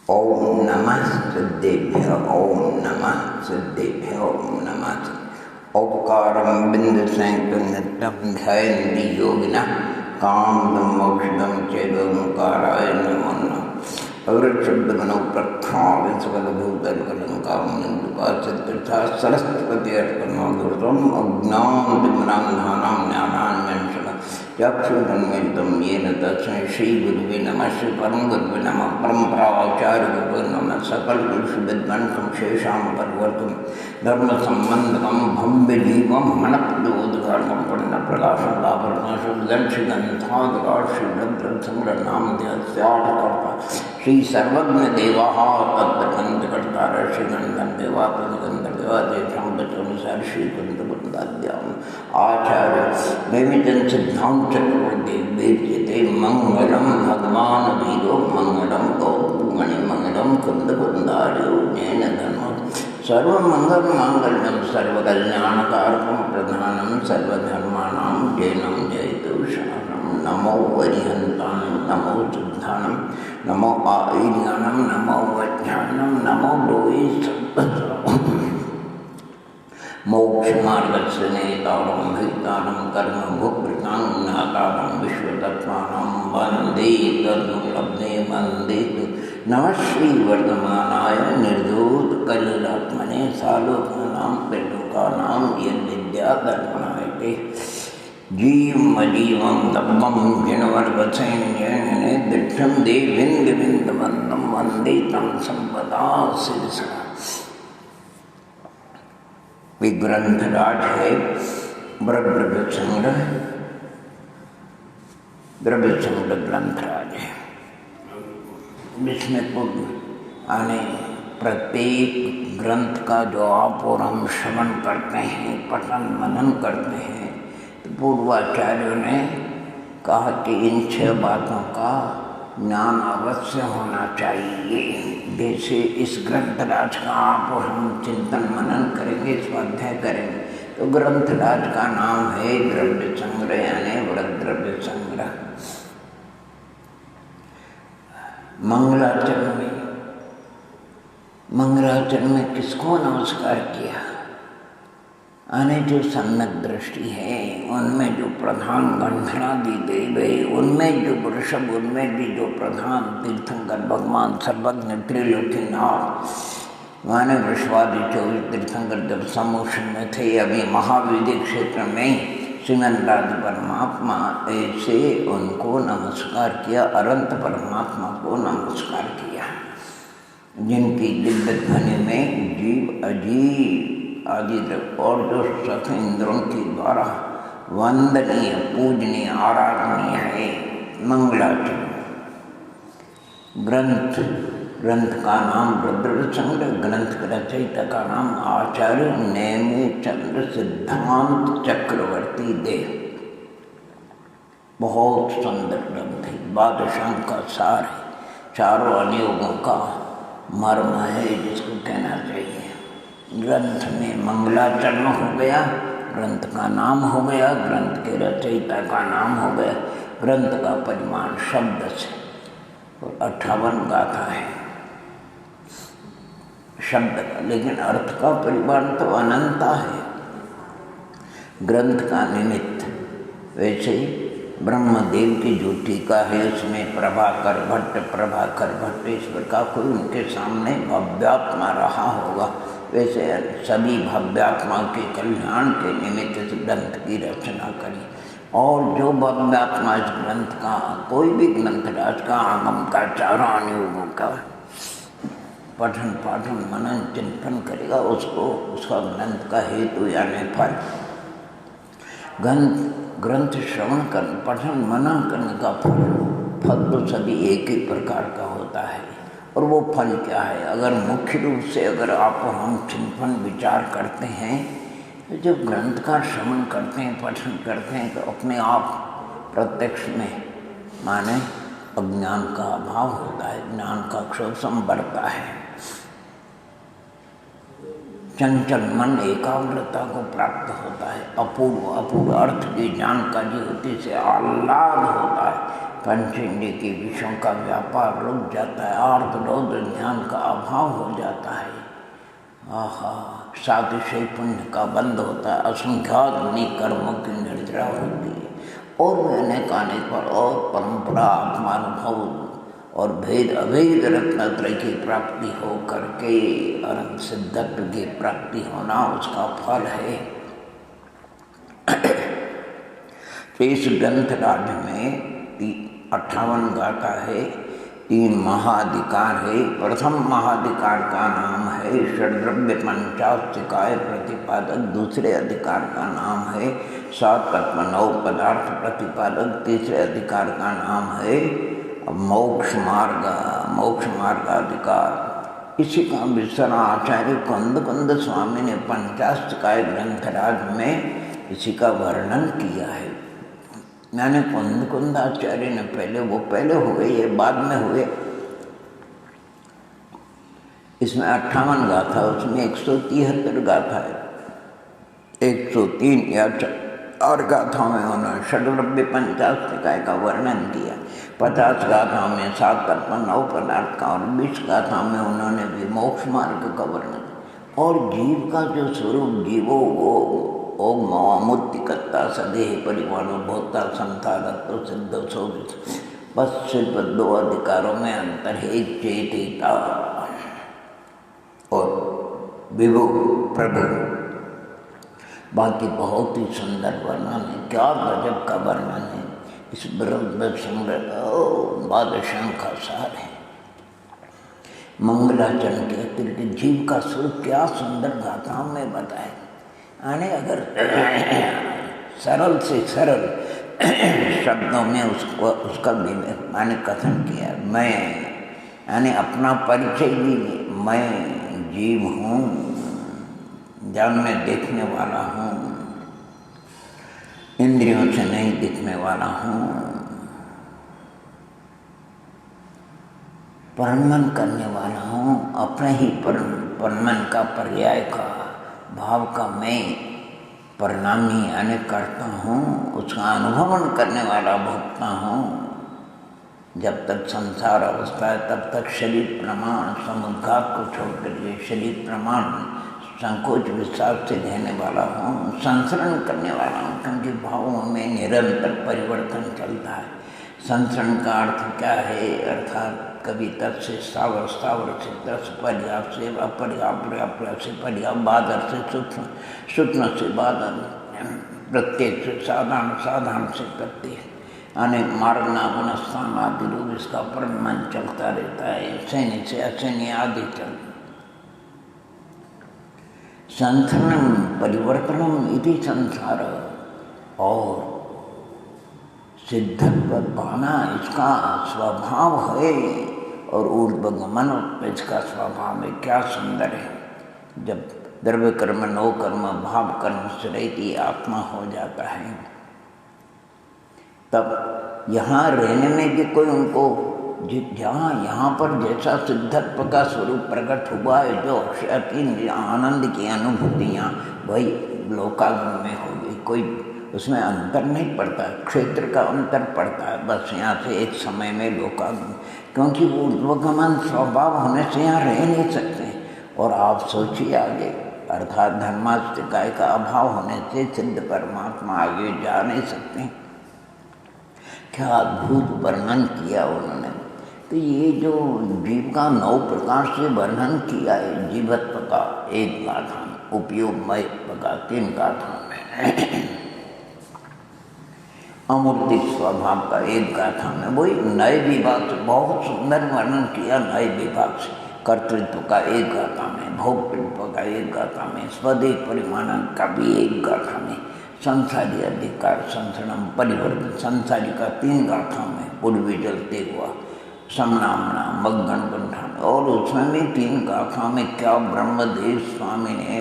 ओम नमः सिद्धेभ्यो ओम नमः सिद्धेभ्यो ओम नमः। औपकारं बिंदुसंयुक्तं नित्यं ध्यायन्ति योगिनः कामदं मोक्षदं चैवोंकाराय नमो नमः। अवृक्षब्दमनो प्रख्याय सकलभूतलकलङ्कामनन्दुपासत्कृता सरस्वती अर्पणो गुरुत्वम् अज्ञानतिमिरान्धानां ज्ञानान्वेषणं चक्षुरुन्मिलितं येन तस्मै श्रीगुरुवे नमः। श्रीपरमगुरुवे नमः। परम्पराचार्यगुरुवे नमः। सकलगुरुविद्वांसं शेषां परिवर्तुं धर्मसम्बन्धकं भव्यजीवं मनप्रोद्घाटं पुण्यप्रकाशं लाभर्णशुद्धंशिगन्धाग्राश्रीभद्रसंग्रनामध्यस्याटकर्ता श्री सर्वज्ञ देवाः तद्गन्धकर्ता ऋषिगन्धं देवा प्रतिगन्धदेवा तेषां वचनुसार श्रीगन्धवृन्दाद्याम् आचार्य नैमितं सिद्धांत चक्रवर्ती विद्यते मंगलम भगवान वीरो मंगलम गौमणि मंगलम कुंदकुंदार्यो जैन धर्म सर्वमंगल मांगल्यम सर्वकल्याणकारकं प्रधानम सर्वधर्माणां जैनं जयतु शासनं। नमो वरिहन्तां नमो शुद्धानं नमो आईज्ञानं नमो वज्ञानं नमो लोये मोक्षमार्गस्य नेतारं भीतारं कर्मभुक्तां ज्ञातारं विश्वतत्त्वानां वन्दे तद्गुरुलब्धे वन्दे नमः श्रीवर्धमानाय निर्धूतकलिलात्मने सालोकानां त्रिलोकानां यद्विद्यादर्पणाय जीवमजीवं दब्बं जिनवर्गसैन्येन दृष्टं देवीन्द्रविन्दवन्दं वन्दे तं सम्पदा शिरसा। ग्रंथराज है द्रव्य संग्रह ग्रंथराज है। इसमें पूर्व आने प्रत्येक ग्रंथ का जो आप और हम श्रवण करते हैं, पठन मनन करते हैं, तो पूर्वाचार्यों ने कहा कि इन 6 बातों का ज्ञान अवश्य होना चाहिए। जैसे इस ग्रंथराज का आप और हम चिंतन मनन करेंगे, स्वाध्याय करेंगे, तो ग्रंथराज का नाम है द्रव्य संग्रह यानी वृद्ध द्रव्य संग्रह। मंगलाचरण में किसको नमस्कार किया? आने जो सम्यक दृष्टि है, उनमें जो प्रधान गंधना दी गई, उनमें जो वृषभ, उनमें भी जो प्रधान तीर्थंकर भगवान सर्वज्ञ त्रिलोकीनाथ माने वृषवादि 24 तीर्थंकर जब सम्मोशन में थे, अभी महाविद्य क्षेत्र में श्रीमंतराज परमात्मा ऐसे उनको नमस्कार किया, अनंत परमात्मा को नमस्कार किया, जिनकी दिव्य ध्वनि में जीव अजीव आदि और जो सख इंद्रों के द्वारा वंदनीय पूजनीय आराधनीय है मंगलाचरण। ग्रंथ का नाम रुद्र संग्रह, ग्रंथ रचयिता का नाम आचार्य नेमिचंद्र सिद्धांत चक्रवर्ती देव। बहुत सुंदर ग्रंथ है, बादशाह का सार है, चारों अनुयोगों का मर्म है जिसको कहना चाहिए। ग्रंथ में मंगलाचरण हो गया, ग्रंथ का नाम हो गया, ग्रंथ के रचयिता का नाम हो गया, ग्रंथ का परिमाण शब्द से 58 गाथा है शब्द का, लेकिन अर्थ का परिमाण तो अनंता है। ग्रंथ का निमित्त वैसे ही ब्रह्मदेव की जो टीका है उसमें प्रभाकर भट्ट ईश्वर का कोई उनके सामने भव्यात्मा रहा होगा, वैसे सभी भव्यात्मा के कल्याण के निमित्त इस ग्रंथ की रचना करी। और जो भव्यात्मा इस ग्रंथ का, कोई भी ग्रंथराज का आगम का चारों अनुयोगों का पठन पाठन मनन चिंतन करेगा, उसको उसका ग्रंथ का हेतु यानी फल, ग्रंथ श्रवण कर पठन मनन करने का फल तो सभी एक ही प्रकार का होता है। और वो फल क्या है? अगर मुख्य रूप से अगर आप हम चिंतन विचार करते हैं, तो जब ग्रंथ का श्रवण करते हैं, पठन करते हैं, तो अपने आप प्रत्यक्ष में माने अज्ञान का अभाव होता है, ज्ञान का क्षोभम बढ़ता है, चंचल मन एकाग्रता को प्राप्त होता है, अपूर्व अर्थ की जानकारी होती से आह्लाद होता है, पंचेंद्रिय के विषयों का व्यापार रुक जाता है, आर्त रौद्र ज्ञान का अभाव हो जाता है। आहा, सातिशय पुण्य का बंद होता है, असंख्यात कर्मों की निर्जरा होती है और भी अनेक पर और परंपरा आत्मानुभव और भेद अभेद रत्नत्रय की प्राप्ति हो करके अनंत सिद्धत्व की प्राप्ति होना उसका फल है। तो इस ग्रंथराज में 58 गाथा है, 3 महाधिकार है। प्रथम महाधिकार का नाम है षड्द्रव्य पंचास्तिकाय प्रतिपादक, दूसरे अधिकार का नाम है 7 तत्व 9 पदार्थ प्रतिपादक, तीसरे अधिकार का नाम है मोक्ष मार्गाधिकार। इसी का विस्तार आचार्य कुंद स्वामी ने पंचास्तिकाय ग्रंथराज में इसी का वर्णन किया है। मैंने कुंद आचार्य ने पहले हुए, ये बाद में हुए। इसमें 58 गाथा, उसमें 173 गाथा है। 103 या 4 गाथाओं में उन्होंने षड्द्रव्य पंचास्तिकाय का वर्णन किया। 50 गाथाओं में 7 तत्व 9 पदार्थ का और 20 गाथाओं में उन्होंने विमोक्ष मार्ग का वर्णन। और जीव का जो स्वरूप, जीवो वो ओम मवामुत्तिकत्ता सदेह परिमाणो भोक्ता संसारत्व सिद्ध शोभित। बस सिर्फ 2 अधिकारों में अंतर है, चेतिता और विभु प्रभु। बाकी बहुत ही सुंदर वर्णन है, क्या गजब का वर्णन है। इस ब्रह्म संग्रह बादशाह का सार है। मंगलाचरण के अतिरिक्त जीव का स्वरूप क्या सुंदर गाथाओं में बताए। यानी अगर सरल से सरल शब्दों में उसका मैंने कथन किया, मैं यानी अपना परिचय दीजिए, मैं जीव हूँ, जानने देखने वाला हूँ, इंद्रियों से नहीं दिखने वाला हूँ, परमन करने वाला हूँ, अपने ही परमन का पर्याय का भाव का मैं परिणामी यानी करता हूँ, उसका अनुभवन करने वाला भोगता हूँ। जब तक संसार अवस्था है तब तक शरीर प्रमाण समुद्घात को छोड़कर ये शरीर प्रमाण संकोच विश्वास से रहने वाला हूँ, संसरण करने वाला हूँ, क्योंकि भावों में निरंतर परिवर्तन चलता है। संसरण का अर्थ क्या है? अर्थात कभी तत् से स्थावर, स्थावर से तत्, पर्याप्त से अपर्याप्त, पर्याप्त से पर्याप्त, बादर से सूक्ष्म, सूक्ष्म से बादर, प्रत्येक से साधारण, साधारण से प्रत्येक, यानी मार्गना गुणस्थान आदि रूप इसका परिमाण चलता रहता है। सैन्य से असैन्य आदि चलता। संसरणम परिवर्तनम इति संसार, और सिद्धत्व पाना इसका स्वभाव है, और ऊर्ध्वगमन इसका स्वभाव है। क्या सुंदर है। जब द्रव्य कर्म नो कर्म भाव कर्म से रहती आत्मा हो जाता है, तब यहाँ रहने में भी कोई उनको जहाँ यहाँ पर जैसा सिद्धत्व का स्वरूप प्रकट हुआ है, जो अति आनंद की अनुभूतियाँ वही लोकागम में होगी। कोई उसमें अंतर नहीं पड़ता, क्षेत्र का अंतर पड़ता है बस। यहाँ से एक समय में लोकागम, क्योंकि वो ऊर्ध्वगमन स्वभाव होने से यहाँ रह नहीं सकते। और आप सोचिए आगे, अर्थात धर्मास्तिकाय का अभाव होने से सिद्ध परमात्मा आगे जा नहीं सकते। क्या अद्भुत वर्णन किया उन्होंने। तो ये जो जीव का 9 प्रकार से वर्णन किया है, जीवत्व का एक गाथा में, उपयोगमय का 3 गाथा में, अमूर्ति स्वभाव का एक गाथा में, वही नए विभाग से बहुत सुंदर वर्णन किया। नए विभाग से कर्तृत्व का एक गाथा में, भोक्तृत्व का एक गाथा में, स्वदेह परिमाणन का भी एक गाथा में, संसारी अधिकार संसरणम परिवर्तन संसारी का 3 गाथा में, पूर्वी जलते हुआ समनामना मग्गन कंठन। और उसमें भी 3 गाथा में क्या ब्रह्मदेव स्वामी ने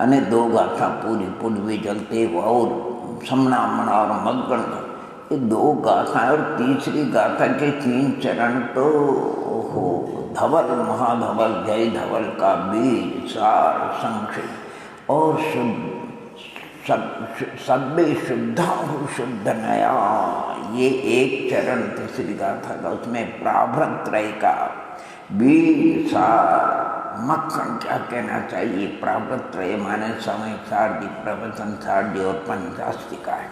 अन्य 2 गाथा पूरी पूर्वी जलते हुआ और समनामना और मग्गन, ये 2 गाथा और तीसरी गाथा के 3 चरण तो हो धवल महाधवल जय धवल का बीज सार संक्षेप और सब्बे शुद्धाहु शुद्ध नया, ये एक चरण तीसरी गाथा का, उसमें प्राभ्रत्रय का बीज सार मक्खन क्या कहना चाहिए। प्राभ्रत्रय माने समय सारदी, प्रवचन सारदी और पंचास्तिका है।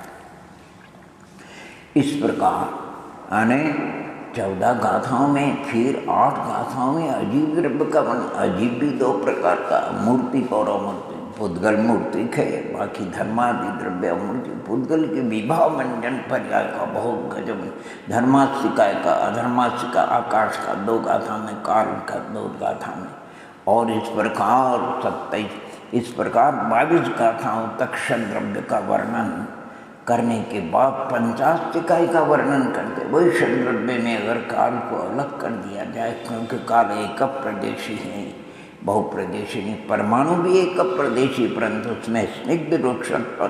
इस प्रकार आने 14 गाथाओं में, फिर 8 गाथाओं में अजीब द्रव्य का वर्णन। अजीब भी 2 प्रकार का, मूर्ति पौरमूर्ति। पुद्गल मूर्ति है, बाकी धर्मादि द्रव्य मूर्ति। पुद्गल के विभाव मंजन पर्याय का बहुत गजब। धर्मास्तिका का, अधर्मास्तिका आकाश का 2 गाथा में, काल का 2 गाथा में, और इस प्रकार 27, इस प्रकार 22 गाथाओं तक षड्द्रव्य का वर्णन करने के बाद पंचास्तिकाय का वर्णन करते। वही षड्द्रव्य में अगर काल को अलग कर दिया जाए, क्योंकि काल एक प्रदेशी है, बहुप्रदेशी नहीं। परमाणु भी एक प्रदेशी, परंतु उसमें स्निग्ध रोक्षत्व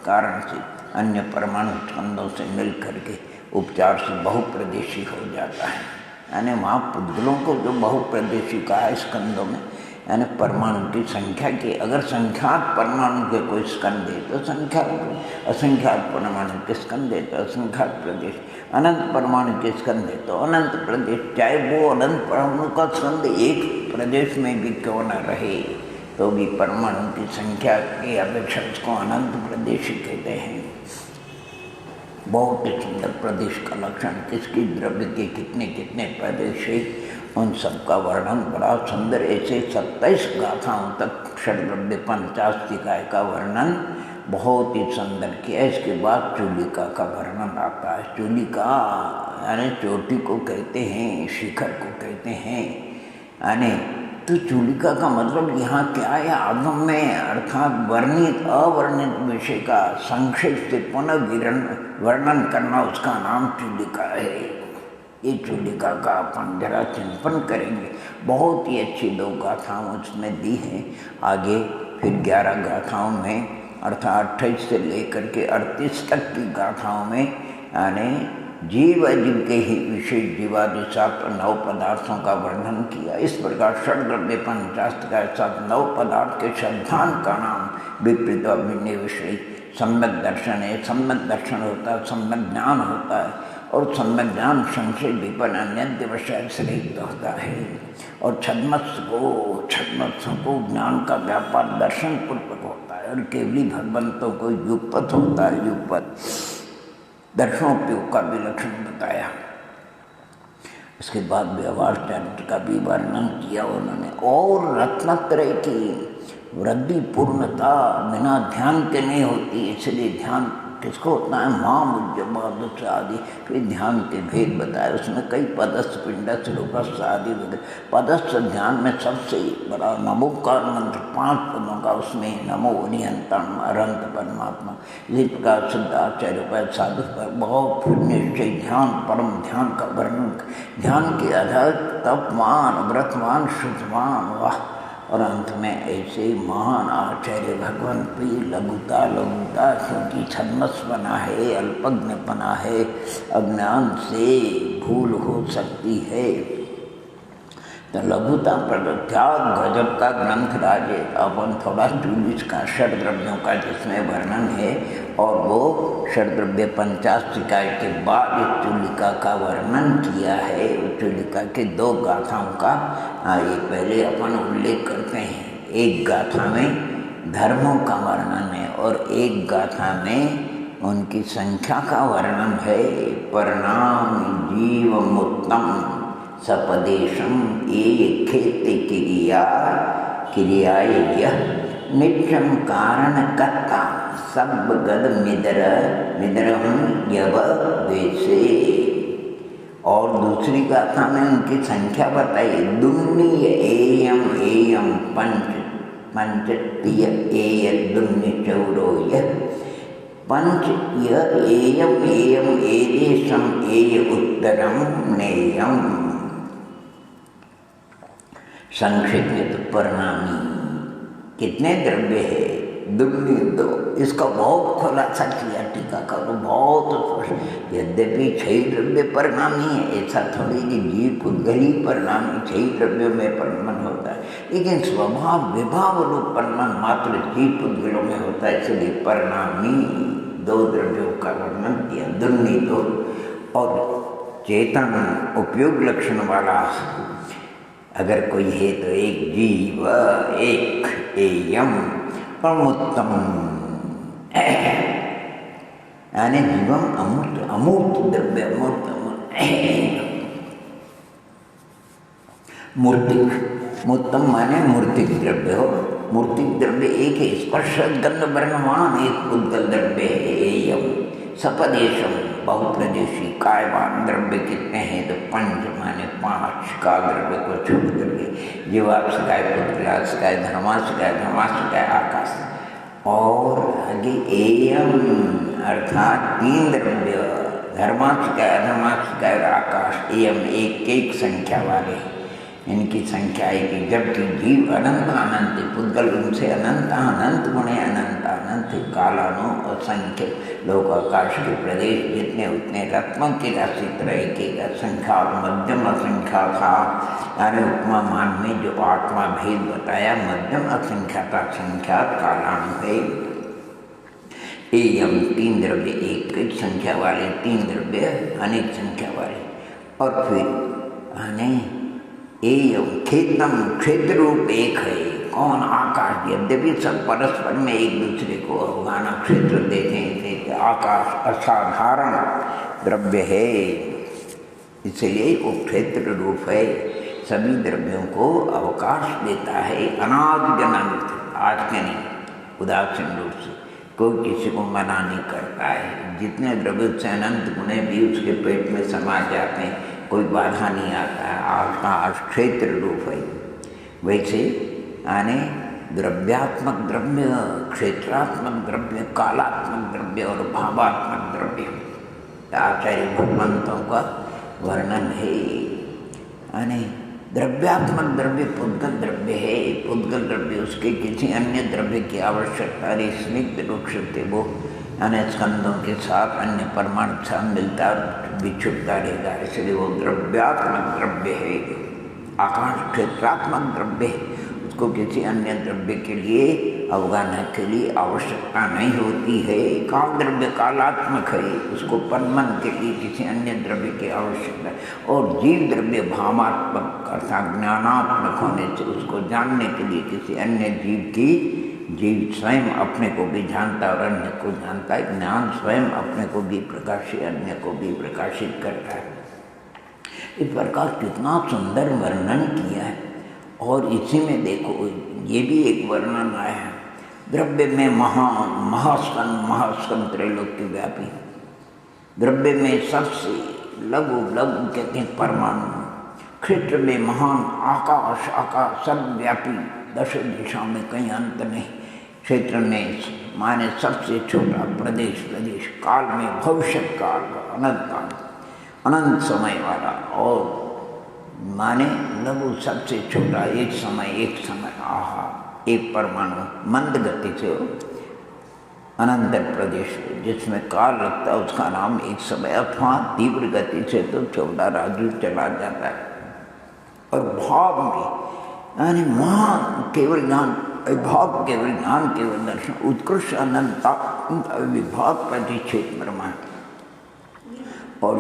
कारण से अन्य परमाणु स्कंदों से मिल करके उपचार से बहुप्रदेशी हो जाता है। यानी वहाँ पुद्गलों को जो बहुप्रदेशी कहा है स्कंदों में, यानी परमाणु की संख्या की, अगर संख्यात परमाणु के कोई स्कंद है तो संख्यात, असंख्यात परमाणु के स्कंद है तो असंख्यात प्रदेश, अनंत परमाणु के स्कंद है तो अनंत प्रदेश। चाहे वो अनंत परमाणु का स्कंद एक प्रदेश में भी क्यों न रहे, तो भी परमाणु की संख्या के अपेक्षा उसको अनंत प्रदेश कहते हैं। बहुत ही सुंदर प्रदेश का लक्षण, किसकी द्रव्य के कितने कितने प्रदेश है, उन सब का वर्णन बड़ा सुंदर। ऐसे 27 गाथाओं तक षड्द्रव्य पंचास्तिकाय का वर्णन बहुत ही सुंदर किया। इसके बाद चूलिका का वर्णन आता है। चूलिका यानी चोटी को कहते हैं, शिखर को कहते हैं। यानी तो चूलिका का मतलब यहाँ क्या है, आगम में अर्थात वर्णित अवर्णित विषय का संक्षेप से पुनः वर्णन करना, उसका नाम चूलिका है। ये चूलिका का अपन जरा चिंतन करेंगे। बहुत ही अच्छी 2 गाथाओं उसमें दी हैं। आगे फिर 11 गाथाओं में अर्थात 28 से लेकर के 38 तक की गाथाओं में यानी जीव अजीव के ही विशेष जीवादि 7 और 9 पदार्थों का वर्णन किया। इस प्रकार षड्द्रव्य पंचास्तिका के साथ 9 पदार्थ के शब्दांत का नाम विपरीत अभिनय विषय सम्यक दर्शन है। सम्यक दर्शन होता है, सम्यक ज्ञान होता है, और सम्यक ज्ञान संशय विपन अन्य विषय से रहित होता है। और छद्मत्स को ज्ञान का व्यापार दर्शन पूर्वक होता है, और केवली भगवंतों को युगपथ होता है। युगपथ दर्शनोपयोग का भी लक्षण बताया। इसके बाद व्यवहार चरित्र का भी वर्णन किया उन्होंने। और रत्नत्रय की वृद्धि पूर्णता बिना ध्यान के नहीं होती, इसलिए ध्यान किसको होता है, माँ मुझ आदि। फिर ध्यान के भेद बताए, उसमें कई पदस्थ पिंडस्थ रूपस्थ आदि वगैरह। पदस्थ ध्यान में सबसे बड़ा नमोकार मंत्र 5 पदों का, उसमें नमो नियंत्रण अनंत परमात्मा। इसी प्रकार शुद्ध आचार्य पर साधु पर बहुत फिर निश्चय ध्यान, परम ध्यान का वर्णन। ध्यान के आधार तपमान, व्रतमान, शुद्धमान, वाह। और अंत में ऐसे महान आचार्य भगवंत भी लघुता क्योंकि छद्मस बना है, अल्पज्ञ बना है, अज्ञान से भूल हो सकती है, तो लघुता पर त्याग गजब का ग्रंथ राजे। अपन थोड़ा 24 का षड्द्रव्यों का जिसमें वर्णन है, और वो षड्द्रव्य पंचास्तिका के बाद चूलिका का वर्णन किया है। चूलिका के 2 गाथाओं का ये पहले अपन उल्लेख करते हैं। एक गाथा में धर्मों का वर्णन है, और एक गाथा में उनकी संख्या का वर्णन है। परिणाम जीवमुत्तम सपदेशम ये खेती क्रियाय यह नित्यम कारण कत्ता सब गद मिदरहम यव वैसे। और दूसरी गाथा में उनकी संख्या बताई। दुम्नी एयम पंचतीय एय दुम्नि चौरो यह पंच एयम एदेशम एय उत्तरम नेयम। संक्षेप में तो परिणामी कितने द्रव्य है, दुर्नि दो, इसका बहुत खुलासा किया टीकाकार, बहुत स्पष्ट। यद्यपि छह द्रव्य परिणामी है, ऐसा थोड़ी कि जीव पुद्गल ही परिणामी छह द्रव्यों में परिणमन होता है, लेकिन स्वभाव विभाव रूप परिणमन मात्र जीव पुद्गलों में होता है, इसलिए परिणामी दो द्रव्यों का वर्णन किया, दुर्नि दो। और चेतन उपयोग लक्षण वाला अगर कोई है तो एक जीव, एक एयम अमूर्तम, यानी जीवम अमूर्त, अमूर्त द्रव्य, अमूर्त मूर्तिक, मूर्तम माने मूर्तिक द्रव्य हो। मूर्तिक द्रव्य एक है, स्पर्श गंध वर्णमान एक पुद्गल द्रव्य है। एयम सपदेशम बहुप्रदेशी, कायवान द्रव्य कितने हैं तो पंच माने पांच, का द्रव्य को छोड़ करके जीवात्मकाय, पुद्गलात्मकाय, धर्मात्मकाय, धर्मात्मकाय, आकाश। और आगे एयम अर्थात तीन द्रव्य, धर्मात्मकाय, अधर्मात्मकाय और आकाश, एयम एक एक संख्या वाले, इनकी संख्या है कि जबकि जीव अनंत अनंत, पुद्गल उनसे अनंत अनंत गुणे अनंत अनंत, कालानु असंख्य, लोक आकाश के प्रदेश जितने उतने रत्नों की राशि तरह की असंख्या और मध्यम असंख्या था। यानी उपमा मान में जो आत्मा भेद बताया, मध्यम असंख्या का संख्यात कालानु है। एयम तीन द्रव्य एक संख्या वाले, तीन द्रव्य अनेक संख्या वाले। और फिर आने एयम क्षेत्रम, क्षेत्र रूप एक है, कौन? आकाश। यद्यपि सब परस्पर में एक दूसरे को अवगाना क्षेत्र देते हैं, आकाश असाधारण द्रव्य है, इसलिए वो क्षेत्र रूप है, सभी द्रव्यों को अवकाश देता है, अनादि अनंत, आज के नहीं, उदासीन रूप से कोई किसी को मना नहीं करता है। जितने द्रव्य से अनंत गुणे भी उसके पेट में समा जाते हैं, कोई बाधा नहीं आता है, आकाश क्षेत्र रूप है। वैसे आने द्रव्यात्मक द्रव्य, क्षेत्रात्मक द्रव्य, कालात्मक द्रव्य और भावात्मक द्रव्य, आचार्य भगवंतों का वर्णन है। आने द्रव्यात्मक द्रव्य पुद्गल द्रव्य है, पुद्गल द्रव्य उसके किसी अन्य द्रव्य की आवश्यकता नहीं, स्निग्ध रूप से वो यानी स्कंदों के साथ अन्य परमाणु से मिलता बिछुड़ता रहेगा, इसलिए वो द्रव्यात्मक द्रव्य है। आकाश क्षेत्रात्मक द्रव्य है, उसको किसी अन्य द्रव्य के लिए अवगाहना के लिए आवश्यकता नहीं होती है। काल द्रव्य कालात्मक है, उसको परिणमन के लिए किसी अन्य द्रव्य की आवश्यकता है। और जीव द्रव्य भावात्मक अर्थात ज्ञानात्मक होने से उसको जानने के लिए किसी अन्य जीव की, जीव स्वयं अपने को भी जानता और अन्य को जानता है, ज्ञान स्वयं अपने को भी प्रकाशित अन्य को भी प्रकाशित करता है। इस प्रकार कितना सुंदर वर्णन किया है। और इसी में देखो ये भी एक वर्णन आया है, द्रव्य में महान महास्कंद त्रैलोक्य व्यापी, द्रव्य में सबसे लघु लघु कहते हैं परमाणु, क्षेत्र में महान आकाश सर्वव्यापी, दश दिशा में कहीं अंत नहीं, क्षेत्र में माने सबसे छोटा, प्रदेश काल में भविष्य काल अनंत समय वाला, और माने लघु सबसे छोटा, एक समय आहा, एक परमाणु मंद गति से अनंत प्रदेश जिसमें काल लगता है उसका नाम एक समय, अथवा तीव्र गति से तो 14 राजू चला जाता है। और भाव में यानी महान केवल ज्ञान, विभाग केवल ज्ञान केवल दर्शन, उत्कृष्ट अनंता विभाग प्रतिक्षेप ब्रह्मांड, और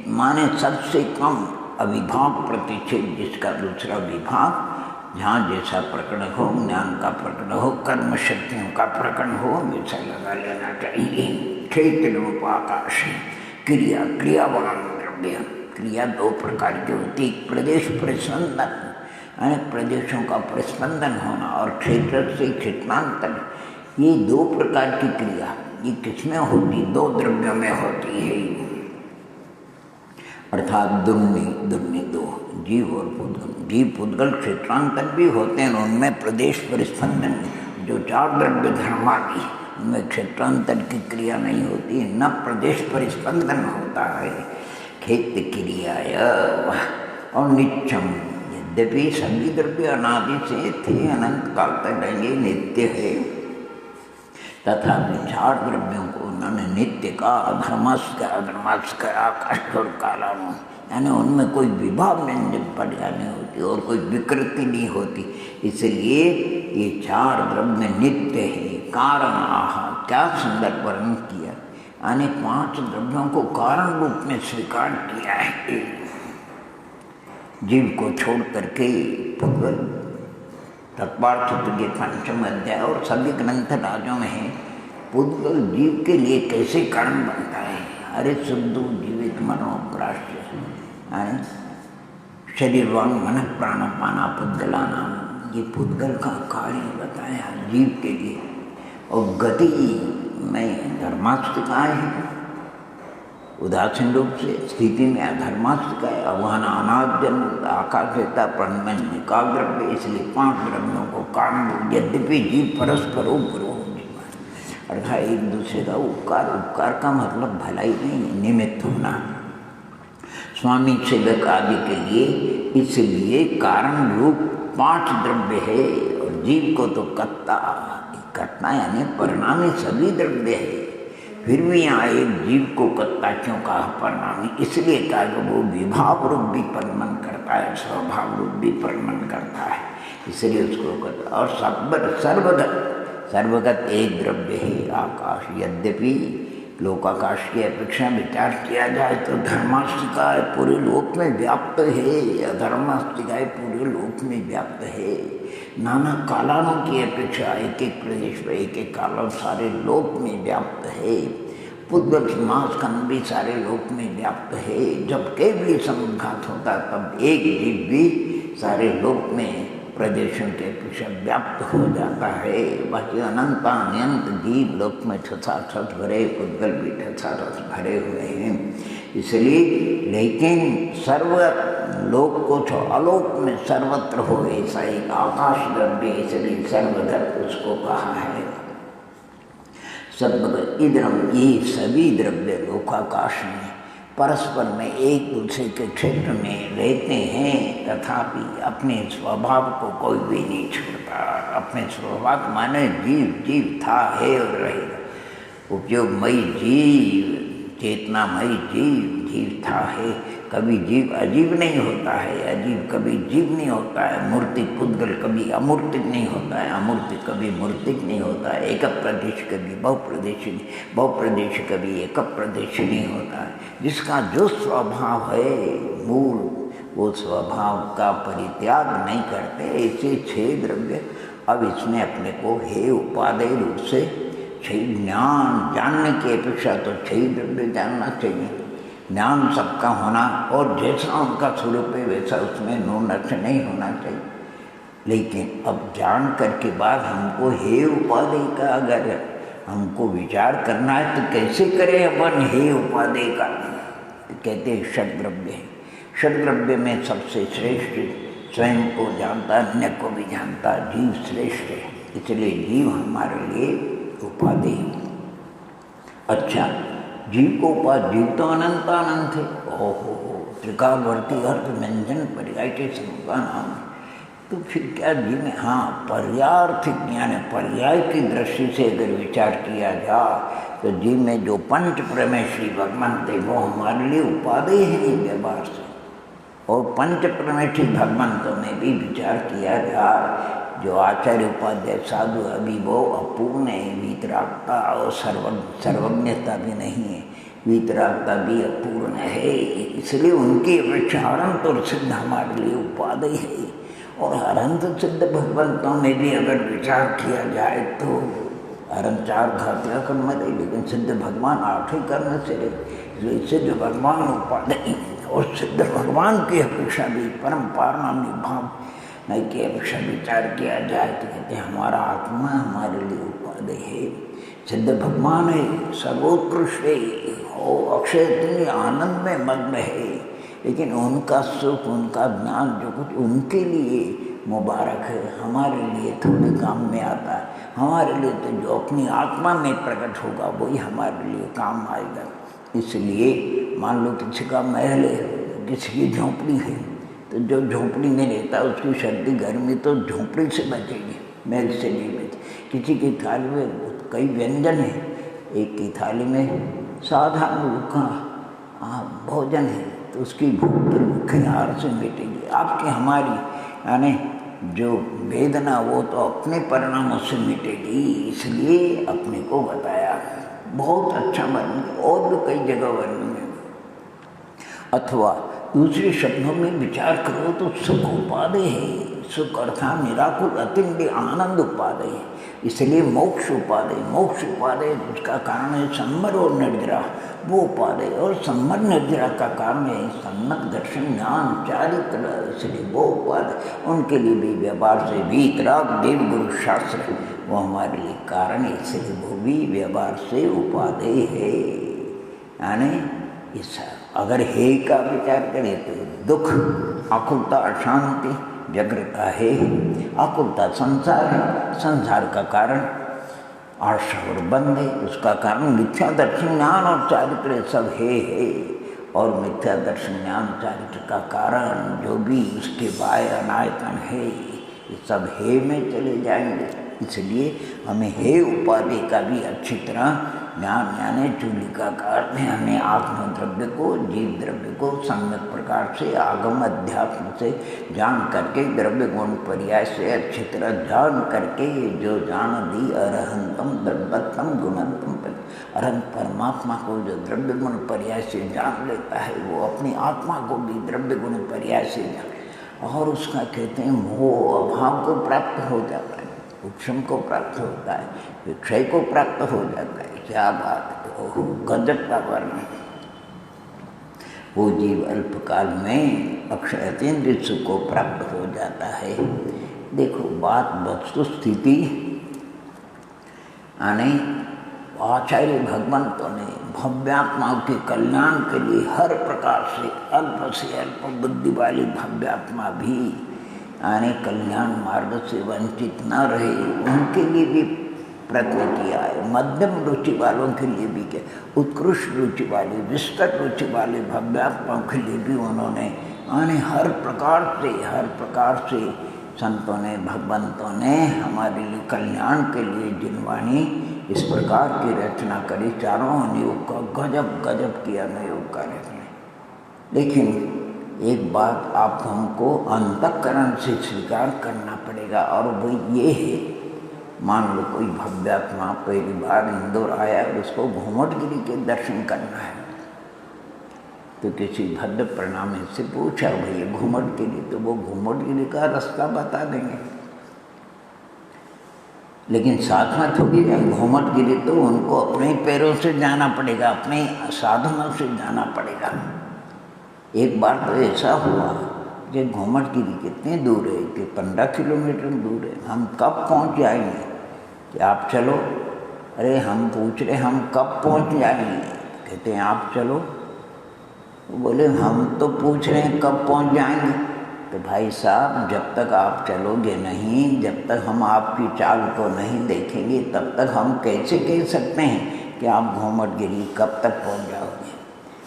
माने सबसे कम अविभाग प्रतिच्छेद, जिसका दूसरा विभाग जहाँ जैसा प्रकरण हो, ज्ञान का प्रकरण हो, कर्म शक्तियों का प्रकरण हो, वैसा लगा लेना चाहिए। क्षेत्र रूप आकाश, क्रियावान द्रव्य, क्रिया दो प्रकार की होती, प्रदेश परिस्पंदन यानी प्रदेशों का परिस्पंदन होना, और क्षेत्र से क्षेत्रांतर, ये दो प्रकार की क्रिया, ये किसमें होती? दो द्रव्यों में होती है, अर्थात दुर्नि दो, जीव और पुद्गल। जीव पुद्गल क्षेत्रांतर भी होते हैं, उनमें प्रदेश परिस्पंदन, जो चार द्रव्य धर्मादि उनमें क्षेत्रांतर की क्रिया नहीं होती, न प्रदेश परिस्पंदन होता है। क्षेत्र क्रिया और नित्यम, यद्यपि सभी द्रव्य अनादि से थे, अनंत काल तक रहेंगे, नित्य है, तथा चार द्रव्यों को उन्होंने नित्य का, अधर्मस का, आकाश और कालानु, यानी उनमें कोई विभाव नहीं प्रज्ञा नहीं होती और कोई विकृति नहीं होती। इसलिए ये चार द्रव्य नित्य है। कारण आह, क्या सुंदर वर्णन किया, यानी 5 द्रव्यों को कारण रूप में स्वीकार किया है। जीव को छोड़ करके पुद्गल तत्पार्थसूत्र के 5वें अध्याय और सभी ग्रंथ राजों में है, पुद्गल जीव के लिए कैसे कारण बनता है। अरे शुद्ध जीवित मनोप्राश्य, शरीरवान मन प्राण पाना पुद्गला नाम, ये पुद्गल का कार्य बताया जीव के लिए। और गति में धर्मास्तिकाएँ हैं, उदासीन रूप से स्थिति में अधर्मास्तिकाएँ, अवहन अनाद्यन आकाश देता प्रण में निकाग्रव्य, इसलिए 5 द्रव्यों को कारण। यद्यपि जीव परस्पर अर्थात एक दूसरे का उपकार का मतलब भलाई नहीं, निमित्त होना स्वामी सेवक आदि के लिए, इसलिए कारण रूप 5 द्रव्य है। और जीव को तो कर्ता यानी परिणामी सभी द्रव्य है। फिर भी यहाँ एक जीव को कर्ता क्यों कहा परिणामी, इसलिए कहा कि वो विभाव रूप भी परिणमन करता है, स्वभाव रूप भी परिणमन करता है, इसलिए उसको कर्ता। और सर्वगत एक द्रव्य है आकाश। यद्यपि लोकाकाश की अपेक्षा विचार किया जाए तो धर्मास्तिकाएँ पूरे लोक में व्याप्त है, अधर्मास्तिकाएँ पूरे लोक में व्याप्त है। नाना कालानों की अपेक्षा एक एक प्रदेश में एक एक काल सारे लोक में व्याप्त है। पुद्गल मासखंड भी सारे लोक में व्याप्त है। जब केवली समुद्घात होता है तब एक जीव भी सारे लोक में प्रदेशों के अपेक्षा व्याप्त हो जाता है। बाकी अनंत जीव लोक में ठसाठस भरे, पुद्गल भी ठसाठस भरे हुए हैं। इसलिए लेकिन सर्व लोक को छो आलोक में सर्वत्र हो ऐसा एक आकाश द्रव्य, इसलिए सर्वगत उसको कहा है। सर्वगत इधम, ये सभी द्रव्य लोकाकाश में परस्पर में एक दूसरे के क्षेत्र में रहते हैं, तथापि अपने स्वभाव को कोई भी नहीं छोड़ता। अपने स्वभाव माने जीव था, है और रहेगा। उपयोगमयी जीव, चेतनामयी जीव था, है। कभी जीव अजीब नहीं होता है, अजीब कभी जीव नहीं होता है। मूर्तिक पुद्गल कभी अमूर्तिक नहीं होता है, अमूर्तिक कभी मूर्तिक नहीं होता है। एक प्रदेश कभी बहुप्रदेश कभी एक प्रदेश नहीं होता है। जिसका जो स्वभाव है मूल, वो स्वभाव का परित्याग नहीं करते। ऐसे 6 द्रव्य। अब इसमें अपने को हे उपादेय रूप से 6 ज्ञान जानने की अपेक्षा तो 6 द्रव्य जानना चाहिए। ज्ञान सबका होना और जैसा उनका स्वरूप है वैसा उसमें न्यूनत्व नहीं होना चाहिए। लेकिन अब जान करके बाद हमको हे उपादेय का अगर हमको विचार करना है तो कैसे करें अपन हे उपादेय का। कहते हैं षड्द्रव्य है। षड्द्रव्य में सबसे श्रेष्ठ स्वयं को जानता, अन्य को भी जानता, जीव श्रेष्ठ है। इसलिए जीव हमारे लिए उपादेय। अच्छा, जीव को जीव तो अनंत है। ओहो, त्रिकालवर्ती अर्थ व्यंजन पर्याय के समूह का नाम है। तो फिर क्या जीव में, हाँ, पर्यार्थिक यानी पर्याय की दृष्टि से अगर विचार किया जाए तो जीव में जो पंच प्रमेशी भगवान थे वो हमारे लिए उपादेय है व्यवहार से। और पंच प्रमेशी भगवंतों में भी विचार किया जाए, जो आचार्य उपाध्याय साधु अभी वो अपूर्ण है, वीतरागता और सर्वज्ञता भी नहीं है, वीतरागता भी अपूर्ण है। इसलिए उनकी अपेक्षा अनंत और सिद्ध हमारे लिए उपादेय है। और अनंत सिद्ध भगवंतों में भी अगर विचार किया जाए तो अनंत 4 घातिया कर्म रहे, लेकिन सिद्ध भगवान 8 ही कर्म से रहे। सिद्ध भगवान उपादेय और सिद्ध भगवान की अपेक्षा भी परम पारनामी भाव नहीं की अपेक्षा विचार किया जाए तो कहते हैं हमारा आत्मा हमारे लिए उपादेय है। सिद्ध भगवान है, सर्वोत्कृष्ट है, हो अक्षय आनंद में मग्न है। लेकिन उनका सुख, उनका ज्ञान जो कुछ उनके लिए मुबारक है, हमारे लिए थोड़े काम में आता है। हमारे लिए तो जो अपनी आत्मा में प्रकट होगा वही हमारे लिए काम आएगा। इसलिए मान लो किसी का महल है, किसी की झोंपड़ी है, तो जो झोंपड़ी में रहता है उसकी सर्दी गर्मी तो झोंपड़ी से बचेगी, महल से नहीं बचे। किसी की थाली में कई व्यंजन हैं, एक की थाली में साधारण रूप का भोजन है तो उसकी भूख तो भूखे आहार से मिटेगी। आपकी हमारी यानी जो वेदना वो तो अपने परिणामों से मिटेगी, इसलिए अपने को बताया। बहुत अच्छा वर्णन, और भी कई जगह वर्णन है। अथवा दूसरे शब्दों में विचार करो तो सुख उपादेय है। सुख अर्थात निराकुल अतिंद्रिय आनंद उपादेय है, इसलिए मोक्ष उपादेय। मोक्ष उपादेय उसका कारण है संवर और निर्जरा, वो उपादेय। और संवर निर्जरा का कारण है सम्यक दर्शन ज्ञान चारित्र, इसलिए वो उपादेय। उनके लिए भी व्यवहार से वीतराग देव गुरु शास्त्र वो हमारे लिए कारण है, इसलिए वो भी व्यवहार से उपादेय है। यानी इस अगर हे का विचार करें तो दुख, आकुलता, अशांति, व्यग्रता है। आकुलता संसार है, संसार का कारण आशा और बंध है, उसका कारण मिथ्या दर्शन ज्ञान और चारित्र सब है। और मिथ्या दर्शन ज्ञान चारित्र का कारण जो भी उसके बाह्य अनायतन है ये सब हे में चले जाएंगे। इसलिए हमें हे उपाधि का भी अच्छी तरह ज्ञान, यानी चूलिका का अर्थ है हमें आत्म द्रव्य को, जीव द्रव्य को सम्यक प्रकार से आगम अध्यात्म से जान करके, द्रव्य गुण पर्याय से अच्छी तरह जान करके, जो जान दी अरहंतम द्रव्यतम गुणतम, अरहंत परमात्मा को जो द्रव्य गुण पर्याय से जान लेता है वो अपनी आत्मा को भी द्रव्य गुण पर्याय से जान, और उसका कहते हैं मोह अभाव को प्राप्त हो जाता है, उपशम को प्राप्त होता है, विक्षय को प्राप्त हो जाता है। क्या बात है, गजब का वर्णन। वो जीव अल्पकाल में अक्षय अतीन्द्रिय सुख को प्राप्त हो जाता है। देखो बात वस्तु स्थिति यानी आचार्य भगवंतों ने भव्यात्माओं के कल्याण के लिए हर प्रकार से अल्प बुद्धि वाली भव्यात्मा भी यानी कल्याण मार्ग से वंचित न रहे उनके लिए भी प्रयत्न किया है। मध्यम रुचि वालों के लिए भी क्या, उत्कृष्ट रुचि वाले, विस्तृत रुचि वाले भव्यात्माओं के लिए भी उन्होंने यानी हर प्रकार से संतों ने, भगवंतों ने हमारे लिए कल्याण के लिए जिनवाणी इस प्रकार की रचना करी। चारों अनुयोग का गजब किया अनुयोग का रचना। लेकिन एक बात आप हमको अंतःकरण से स्वीकार करना पड़ेगा, और वो ये है, मान लो कोई भव्यात्मा पहली बार इंदौर आया और उसको घूमटगिरी के दर्शन करना है, तो किसी भद्र प्रणामी से पूछा भैया घूमटगिरी, तो वो घूमटगिरी का रास्ता बता देंगे। लेकिन साथ में थोड़ी है, घूमटगिरी तो उनको अपने पैरों से जाना पड़ेगा, अपने साधनों से जाना पड़ेगा। एक बार तो ऐसा हुआ कि घूमटगिरी कितने दूर है कि 15 किलोमीटर दूर है, हम कब पहुंच जाएंगे कि आप चलो। अरे हम पूछ रहे हम कब पहुंच जाएंगे, कहते हैं आप चलो। बोले हम तो पूछ रहे हैं कब पहुंच जाएंगे। तो भाई साहब जब तक आप चलोगे नहीं, जब तक हम आपकी चाल को नहीं देखेंगे, तब तक हम कैसे कह सकते हैं कि आप घूमटगिरी कब तक पहुंच जाओगे।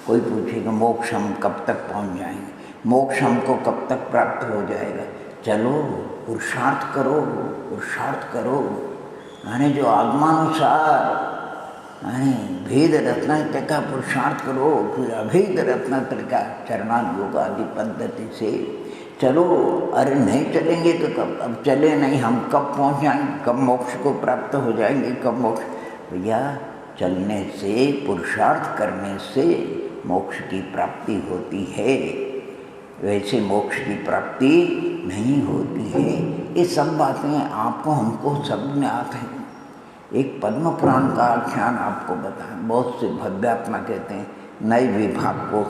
कोई पूछेगा मोक्ष हम कब तक पहुंच जाएंगे, मोक्ष हमको कब तक प्राप्त हो जाएगा। चलो पुरुषार्थ करो, यानी जो आगमानुसार यानी भेद रत्नात्रय का पुरुषार्थ करो, फिर अभेद रत्नात्रय का चरणायोग आदि पद्धति से चलो। अरे नहीं चलेंगे तो कब, अब चले नहीं हम कब पहुंच जाएंगे, कब मोक्ष को प्राप्त हो जाएंगे, कब मोक्ष। भैया चलने से, पुरुषार्थ करने से मोक्ष की प्राप्ति होती है, वैसे मोक्ष की प्राप्ति नहीं होती है। ये सब बातें आपको हमको सब ज्ञात हैं। एक पद्म पुराण का आख्यान आपको बताएं, बहुत से भव्यात्मा कहते हैं नए विभाग को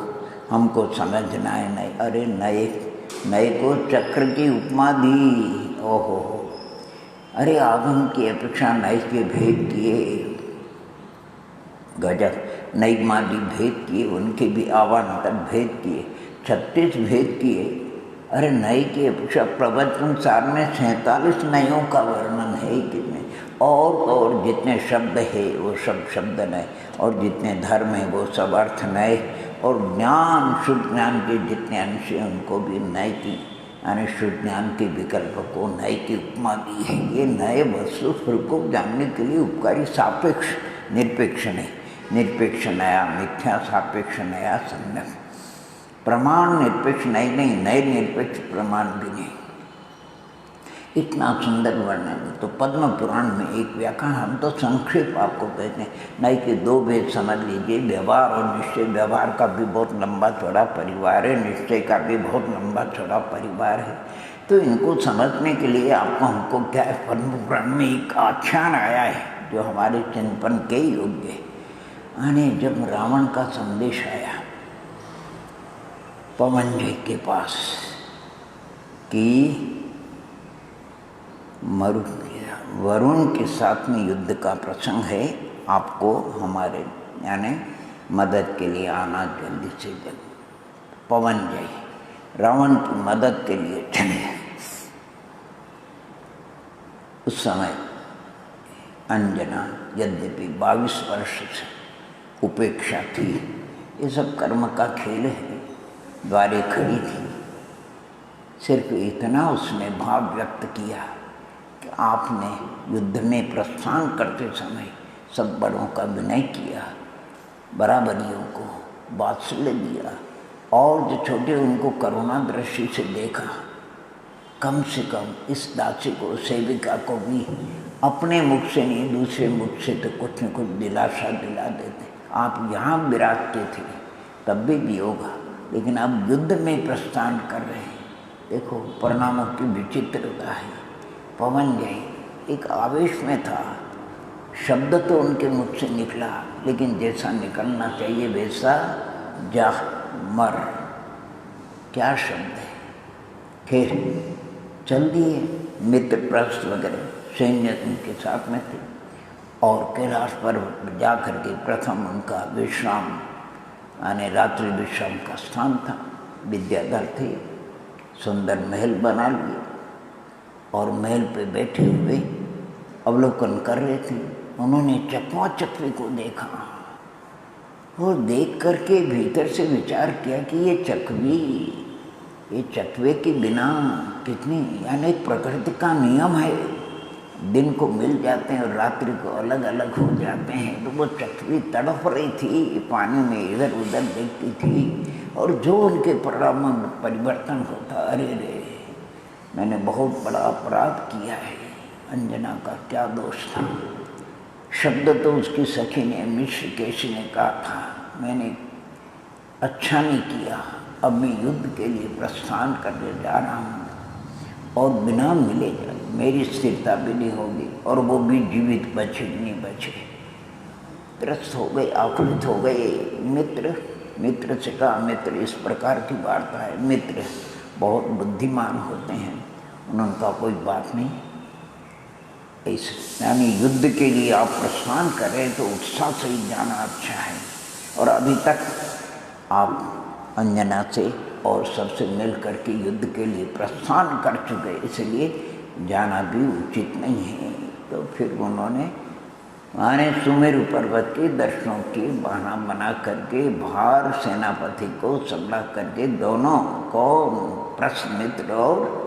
हमको समझना है। नए, अरे नए को चक्र की उपमा दी, ओहो। अरे आगम की अपेक्षा नए के भेद किए, गजब। नई मादी भेद किए, उनके भी आवांतर भेद किए, 36 भेद किए। अरे नए की अपेक्षा प्रवचन सार में 47 नयों का वर्णन है कितने, और जितने शब्द है वो सब शब्द नए, और जितने धर्म है वो सब अर्थ नए, और ज्ञान, शुद्ध ज्ञान के जितने अंश हैं उनको भी नए की यानी शुद्ध ज्ञान के विकल्प को नए की उपमा दी है। ये नए वस्तु स्वरूप को जानने के लिए उपकारी सापेक्ष, निरपेक्ष नहीं। निरपेक्ष नया मिथ्या, सापेक्ष नया सम्यक। प्रमाण निरपेक्ष नहीं, नए निरपेक्ष प्रमाण भी नहीं। इतना सुंदर वर्णन। तो पद्म पुराण में एक व्याख्यान, हम तो संक्षेप आपको कहते हैं, नहीं कि दो भेद समझ लीजिए, व्यवहार और निश्चय। व्यवहार का भी बहुत लंबा चौड़ा परिवार है, निश्चय का भी बहुत लंबा चौड़ा परिवार है। तो इनको समझने के लिए आपको हमको क्या है, पद्म पुराण में एक आख्यान आया है जो हमारे चिंतन के योग्य है। यानी जब रावण का संदेश आया पवन जी के पास कि वरुण के साथ में युद्ध का प्रसंग है, आपको हमारे यानी मदद के लिए आना जल्दी से जल्दी। पवन जय रावण की मदद के लिए चले। उस समय अंजना यद्यपि 22 वर्ष से उपेक्षा थी, ये सब कर्म का खेल है, द्वारे खड़ी थी। सिर्फ इतना उसने भाव व्यक्त किया कि आपने युद्ध में प्रस्थान करते समय सब बड़ों का विनय किया, बराबरियों को वात्सल्य दिया, और जो छोटे उनको करुणा दृष्टि से देखा। कम से कम इस दासी को, सेविका को भी अपने मुख से नहीं, दूसरे मुख से तो कुछ न कुछ दिलासा दिला देते। आप यहाँ विराजते थे तब भी होगा, लेकिन अब युद्ध में प्रस्थान कर रहे हैं। देखो परिणामों की विचित्रता है। पवन जय एक आवेश में था, शब्द तो उनके मुख से निकला, लेकिन जैसा निकलना चाहिए वैसा जा मर, क्या शब्द है। फिर चल दिए। मित्र प्रस्थ वगैरह सैन्य उनके साथ में थे, और कैलाश पर्वत पर जा कर के प्रथम उनका विश्राम यानी रात्रि विश्राम का स्थान था। विद्याधर थे, सुंदर महल बना लिए और महल पे बैठे हुए अवलोकन कर रहे थे। उन्होंने चकवा चकवी को देखा और देख करके भीतर से विचार किया कि ये चकवे के बिना कितनी, यानी प्रकृति का नियम है, दिन को मिल जाते हैं और रात्रि को अलग अलग हो जाते हैं। तो वो चकवी तड़प रही थी, पानी में इधर उधर देखती थी, और जो उनके परिणाम में परिवर्तन होता, अरे रे मैंने बहुत बड़ा अपराध किया है। अंजना का क्या दोष था। शब्द तो उसकी सखी ने, मिश्र केशी ने कहा था, मैंने अच्छा नहीं किया, अब मैं युद्ध के लिए प्रस्थान करने जा रहा हूँ और बिना मिले मेरी स्थिरता भी नहीं होगी, और वो भी जीवित बचे नहीं बचे। त्रस्त हो गए, आकुलित हो गए। मित्र से कहा, मित्र इस प्रकार की वार्ता है, मित्र बहुत बुद्धिमान होते हैं, उनका कोई बात नहीं। ऐसे यानी युद्ध के लिए आप प्रस्थान कर रहे हैं तो उत्साह से ही जाना अच्छा है। और अभी तक आप अंजना से और सबसे मिल करके युद्ध के लिए प्रस्थान कर चुके, इसलिए जाना भी उचित नहीं है। तो फिर उन्होंने माने सुमेरु पर्वत के दर्शनों की बहाना बना करके भार सेनापति को सलाह करके दोनों को प्रश्न मित्र और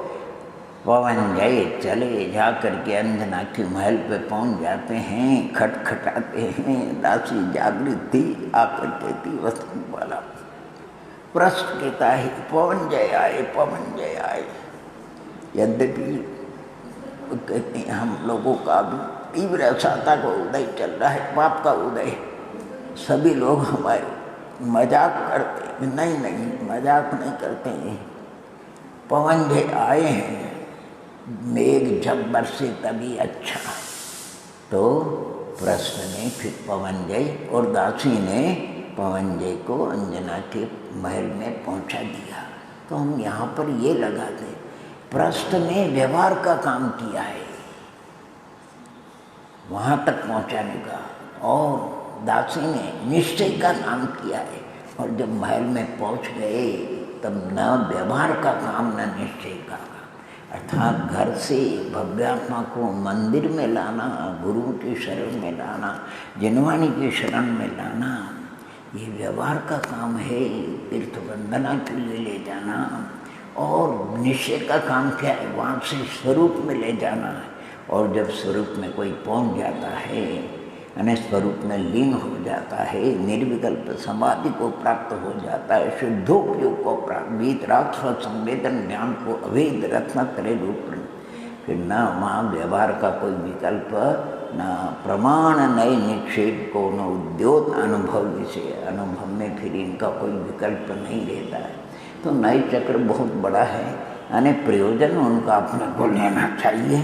पवन जय चले। जा करके अंजना के महल पे पहुंच जाते हैं, खटखटाते हैं। दासी जागृत थी, आकर कहती वस्तु वाला प्रश्न कहता है पवन जय आए, पवन जय आए। यद्यपि कहते हैं हम लोगों का भी तीव्र असाता का उदय चल रहा है, पाप का उदय। सभी लोग हमारे मजाक करते, नहीं मजाक नहीं करते हैं। पवन जी आए हैं, मेघ जब बरसे तभी अच्छा। तो प्रश्न ने फिर पवन जय और दासी ने पवन जय को अंजना के महल में पहुंचा दिया। तो हम यहाँ पर ये लगाते, प्रश्न ने व्यवहार का काम किया है वहाँ तक पहुँचाने का, और दासी ने निश्चय का काम किया है। और जब महल में पहुँच गए तब न व्यवहार का काम न निश्चय का, अर्थात घर से भव्यात्मा को मंदिर में लाना, गुरु के शरण में लाना, जिनवाणी के शरण में लाना, ये व्यवहार का काम है। तीर्थ वंदना के लिए ले जाना, और निश्चय का काम क्या है? वहाँ से स्वरूप में ले जाना है। और जब स्वरूप में कोई पहुँच जाता है, यानी स्वरूप में लीन हो जाता है, निर्विकल्प समाधि को प्राप्त हो जाता है, शुद्धोपयोग को प्राप्त, वीतराग संवेदन ज्ञान को अभेद रत्नत्रय रूप, फिर न वहाँ व्यवहार का कोई विकल्प, न प्रमाण, नए निक्षेप को, न उद्योग अनुभव, जिसे अनुभव में फिर इनका कोई विकल्प नहीं रहता है। तो नए चक्र बहुत बड़ा है, यानी प्रयोजन उनका अपने को लेना चाहिए,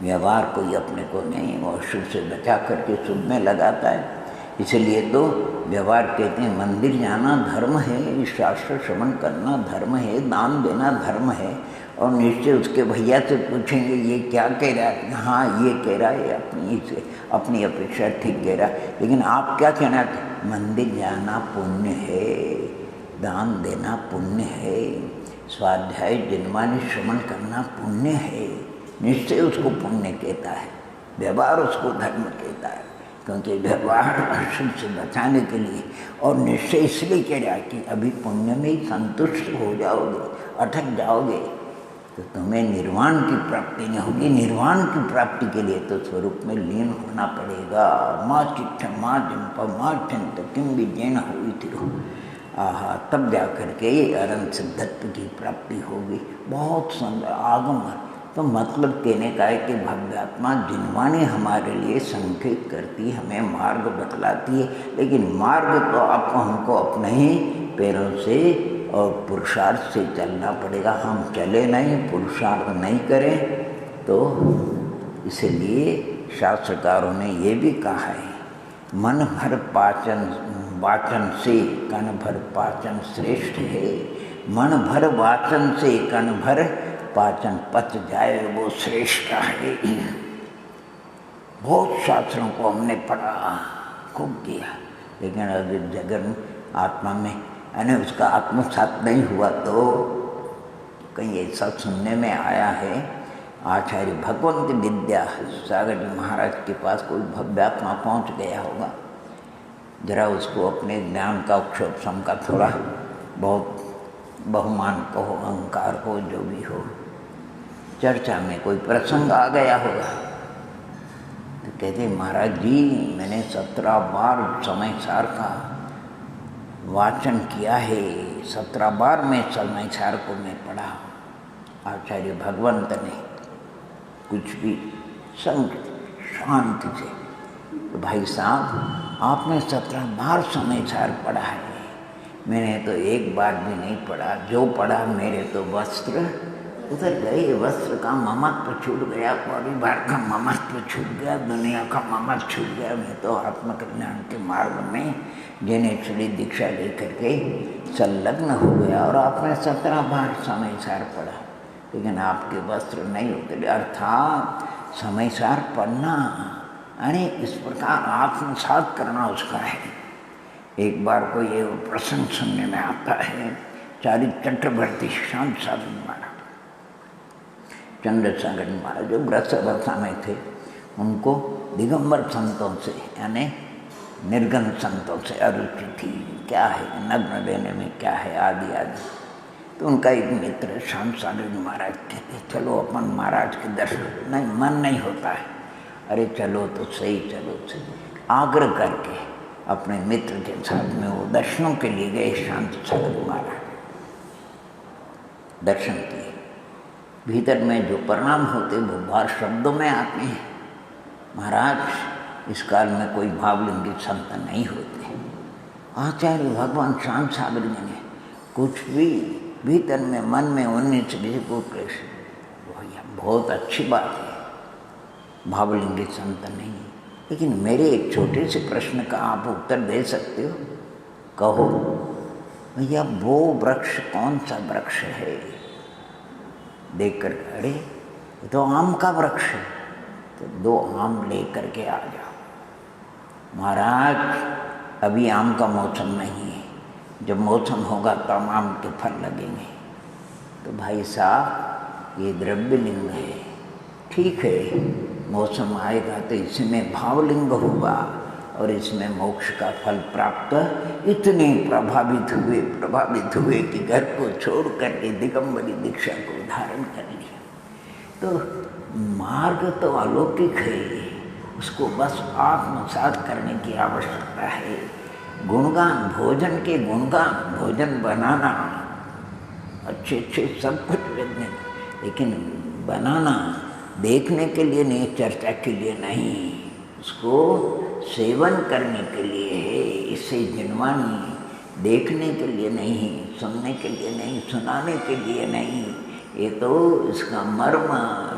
व्यवहार कोई अपने को नहीं, और शुभ से बचा करके शुभ में लगाता है। इसलिए तो व्यवहार कहते हैं मंदिर जाना धर्म है, शास्त्र श्रवण करना धर्म है, दान देना धर्म है। और निश्चय उसके भैया से पूछेंगे ये क्या कह रहा है, हाँ ये कह रहा है, अपनी अपेक्षा ठीक कह रहा है, लेकिन आप क्या कहना है? मंदिर जाना पुण्य है, दान देना पुण्य है, स्वाध्याय जिनवानी श्रवण करना पुण्य है। निश्चय उसको पुण्य कहता है, व्यवहार उसको धर्म कहता है, क्योंकि व्यवहार अशुभ से बचाने के लिए। और निश्चय इसलिए कह रहा है कि अभी पुण्य में ही संतुष्ट हो जाओगे, अटक जाओगे तो तुम्हें निर्वाण की प्राप्ति नहीं होगी। निर्वाण की प्राप्ति के लिए तो स्वरूप में लीन होना पड़ेगा। माँ चिट्ठ माँ जिम्प माँ चिंत किम विजयन हुई थी, आहा, तब जा करके अनंत सिद्धत्व की प्राप्ति होगी। बहुत सुंदर आगम। तो मतलब कहने का है कि भव्यात्मा जिनवानी हमारे लिए संकेत करती, हमें मार्ग बतलाती है, लेकिन मार्ग तो आपको हमको अपने ही पैरों से और पुरुषार्थ से चलना पड़ेगा। हम चले नहीं, पुरुषार्थ नहीं करें तो इसलिए शास्त्रकारों ने ये भी कहा है, मन भर वाचन से कण भर पाचन श्रेष्ठ है। मन भर वाचन से कण भर पाचन पच जाए वो श्रेष्ठ है। बहुत शास्त्रों को हमने पढ़ा, खूब किया, लेकिन अगर जगन आत्मा में यानी उसका आत्मसात नहीं हुआ तो कहीं ऐसा सुनने में आया है, आचार्य भगवंत विद्यासागर जी महाराज के पास कोई भव्यात्मा पहुंच गया होगा, जरा उसको अपने ज्ञान का उपशम का थोड़ा बहुत बहुमान कहो, अहंकार हो, जो भी हो, चर्चा में कोई प्रसंग आ गया होगा तो कहते महाराज जी मैंने 17 बार समय सार का वाचन किया है, 17 बार में समय सार को मैं पढ़ा। आचार्य भगवंत ने कुछ भी शांति से, तो भाई साहब आपने 17 बार समय सार पढ़ा है, मैंने तो एक बार भी नहीं पढ़ा। जो पढ़ा मेरे तो वस्त्र उधर गए, वस्त्र का ममत्व छूट गया, परिवार का ममत्व छूट गया, दुनिया का ममत्व छूट गया। मैं तो आत्मकल्याण के मार्ग में जैनेश्वरी दीक्षा लेकर के संलग्न हो गया। और आपने 17 बार समय सार पढ़ा, लेकिन आपके वस्त्र नहीं उतरे। अर्थात समय सार पढ़ना यानी इस प्रकार आत्मसात करना उसका है। एक बार को ये प्रसंग सुनने में आता है, चारित्र चक्रवर्ती शांत साधन महाराज, चंद्रसागर महाराज जो ब्रह्मसभा में थे, उनको दिगंबर संतों से यानी निर्गन संतों से अरुचि थी, क्या है नग्न देने में क्या है आदि आदि। तो उनका एक मित्र शांत सागर महाराज कहते चलो अपन महाराज के दर्शन, नहीं मन नहीं होता है, अरे चलो तो सही, चलो सही, आग्रह करके अपने मित्र के साथ में वो दर्शनों के लिए गए। शांत सागर महाराज दर्शन किए, भीतर में जो परिणाम होते वो बाहर शब्दों में आते हैं। महाराज इस काल में कोई भावलिंगी संत नहीं होते। आचार्य भगवान शांत सागर जी ने कुछ भी भीतर में मन में 19-20 को बहुत अच्छी बात है, भावलिंगी संत नहीं, लेकिन मेरे एक छोटे से प्रश्न का आप उत्तर दे सकते हो। कहो भैया वो वृक्ष कौन सा वृक्ष है? देख कर अरे ये तो आम का वृक्ष है, तो 2 आम लेकर के आ जाओ। महाराज अभी आम का मौसम नहीं है, जब मौसम होगा तब आम के फल लगेंगे। तो भाई साहब ये द्रव्यलिंग है, ठीक है, मौसम आएगा तो इसमें भावलिंग होगा, और इसमें मोक्ष का फल प्राप्त। इतने प्रभावित हुए कि घर को छोड़ करके दिगंबरी दीक्षा को धारण कर लिया। तो मार्ग तो अलौकिक है, उसको बस आत्मसात करने की आवश्यकता है। गुणगान, भोजन के गुणगान, भोजन बनाना अच्छे सब कुछ करने, लेकिन बनाना देखने के लिए नहीं, चर्चा के लिए नहीं, उसको सेवन करने के लिए है। इससे जिनवानी देखने के लिए नहीं, सुनने के लिए नहीं, सुनाने के लिए नहीं, ये तो इसका मर्म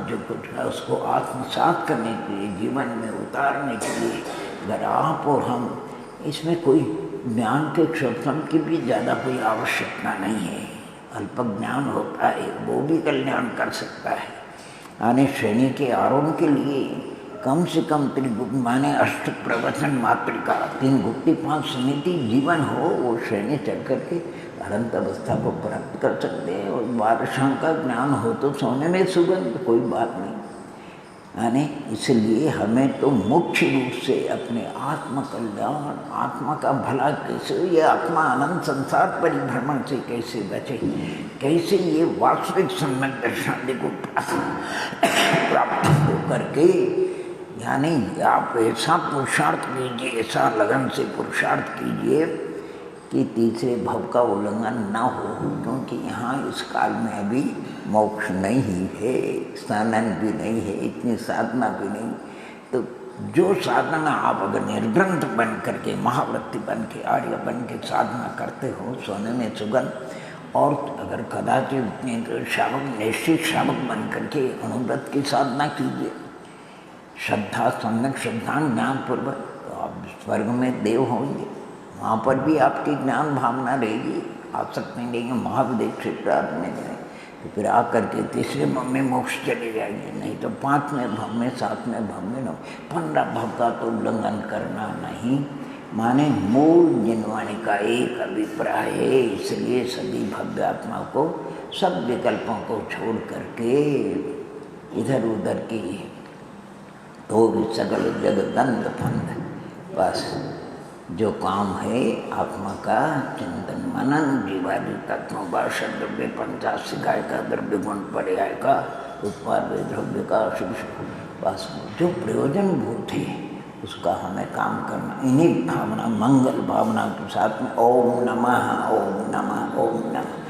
जो कुछ है उसको आत्मसात करने के लिए, जीवन में उतारने के लिए। अगर आप और हम, इसमें कोई ज्ञान के क्षमता की भी ज़्यादा कोई आवश्यकता नहीं है। अल्प ज्ञान होता है, वो भी कल्याण कर सकता है। आने श्रेणी के आरोहण के लिए कम से कम त्रिगुप्त माने अष्ट प्रवचन मातृका, 3 गुप्ती 5 समिति जीवन हो, वो श्रेणी चढ़ करके अनंत अवस्था को प्राप्त कर सकते हैं। और बादशाह का ज्ञान हो तो सोने में सुगंध, कोई बात नहीं। यानी इसलिए हमें तो मुख्य रूप से अपने आत्म कल्याण, आत्मा का भला कैसे, ये आत्मा अनंत संसार परिभ्रमण से कैसे बचे, कैसे ये वास्तविक सम्यक दर्शन को प्राप्त हो करके, यानी आप ऐसा पुरुषार्थ कीजिए, ऐसा लगन से पुरुषार्थ कीजिए कि तीसरे भव का उल्लंघन न हो। क्योंकि यहाँ इस काल में अभी मोक्ष नहीं है, स्नान भी नहीं है, इतनी साधना भी नहीं। तो जो साधना आप अगर निर्ग्रंथ बन करके, महाव्रती बन के, आर्य बन के साधना करते हो, सोने में सुगंध, और अगर कदाचित शावक, निश्चित शावक बन करके अनुव्रत की साधना कीजिए, श्रद्धा, सम्यक श्रद्धा ज्ञान पूर्वक, तो आप स्वर्ग में देव होंगे। वहाँ पर भी आपकी ज्ञान भावना रहेगी, आप सकते नहीं रहेंगे, महाविदेव क्षेत्र में जाए तो फिर आकर के तीसरे भव में मोक्ष चले जाएंगे। नहीं तो 5वें भव में, 7वें भव में, 15 भव का तो उल्लंघन करना नहीं। माने मूल जिनवाणी का एक अभिप्राय है। इसलिए सभी भव्यात्मा को, सब विकल्पों को छोड़ करके इधर उधर की तो सकल जगदंड फंद, बस जो काम है आत्मा का चिंतन मनन, जीवादि तत्वों, भाषा, द्रव्य, पंचाशी गाय का द्रव्य गुण पर्याय का उत्पाद द्रव्य का शुभ, बस जो प्रयोजन भूत है उसका हमें काम करना। इन्हीं भावना, मंगल भावना के साथ में ओम नमः, ओम नमः, ओम नमः।